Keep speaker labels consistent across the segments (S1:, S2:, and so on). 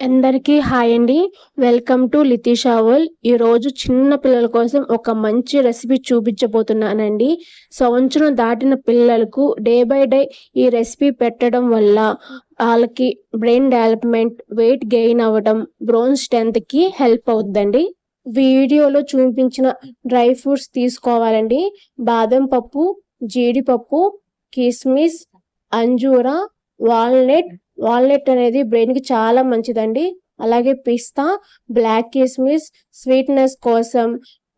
S1: అందరికీ హాయ్ అండి. Welcome to Lithisha world. ఈరోజు చిన్న పిల్లల కోసం ఒక మంచి రెసిపీ చూపించబోతున్నానండి. సంవత్సరం దాటిన పిల్లలకు డే బై డే ఈ రెసిపీ పెట్టడం వల్ల వాళ్ళకి బ్రెయిన్ డెవలప్మెంట్, వెయిట్ గెయిన్ అవ్వడం, బ్రోన్ స్ట్రెంత్కి హెల్ప్ అవుతుందండి. వీడియోలో చూపించిన డ్రై ఫ్రూట్స్ తీసుకోవాలండి. బాదం పప్పు, జీడిపప్పు, కిస్మిస్, అంజూరా, వాల్నట్ అనేది బ్రెయిన్ కి చాలా మంచిదండి. అలాగే పిస్తా, బ్లాక్ కిస్మిస్ స్వీట్నెస్ కోసం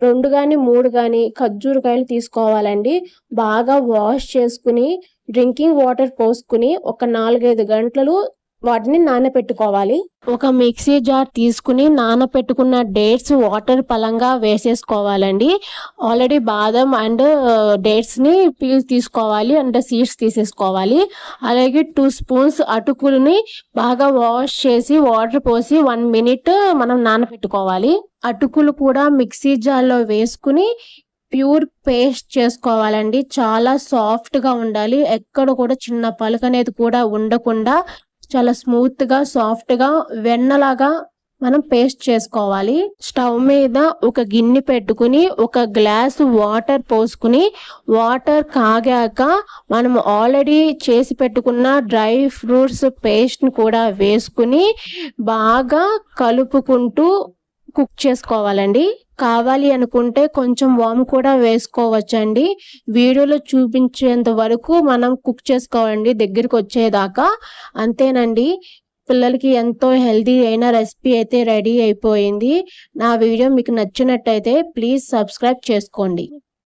S1: 2 గాని 3 గాని ఖర్జూరకాయలు తీసుకోవాలండి. బాగా వాష్ చేసుకుని డ్రింకింగ్ వాటర్ పోసుకుని ఒక 4-5 గంటలు వాటిని నానబెట్టుకోవాలి. ఒక మిక్సీ జార్ తీసుకుని నానబెట్టుకున్న డేట్స్ వాటర్ పలంగా వేసేసుకోవాలండి. ఆల్రెడీ బాదం అండ్ డేట్స్ ని పీల్ తీసుకోవాలి అండ్ సీడ్స్ తీసేసుకోవాలి. అలాగే 2 స్పూన్స్ అటుకులని బాగా వాష్ చేసి వాటర్ పోసి 1 మినిట్ మనం నానబెట్టుకోవాలి. అటుకులు కూడా మిక్సీ జార్లో వేసుకుని ప్యూర్ పేస్ట్ చేసుకోవాలండి. చాలా సాఫ్ట్ గా ఉండాలి. ఎక్కడ కూడా చిన్న పలుకు అనేది కూడా ఉండకుండా చాలా స్మూత్ గా సాఫ్ట్ గా వెన్నలాగా మనం పేస్ట్ చేసుకోవాలి. స్టవ్ మీద ఒక గిన్నె పెట్టుకుని ఒక గ్లాస్ వాటర్ పోసుకుని వాటర్ కాగాక మనం ఆల్రెడీ చేసి పెట్టుకున్న డ్రై ఫ్రూట్స్ పేస్ట్ ని కూడా వేసుకుని బాగా కలుపుకుంటూ కుక్ చేసుకోవాలండి. కావాలి అనుకుంటే కొంచెం వామ్ కూడా వేసుకోవచ్చండి. వీడియోలో చూపించేంత వరకు మనం కుక్ చేసుకోవాలండి దగ్గరికి వచ్చేదాకా. అంతేనండి, పిల్లలకి ఎంతో హెల్తీ అయిన రెసిపీ అయితే రెడీ అయిపోయింది. నా వీడియో మీకు నచ్చినట్టయితే ప్లీజ్ సబ్స్క్రైబ్ చేసుకోండి.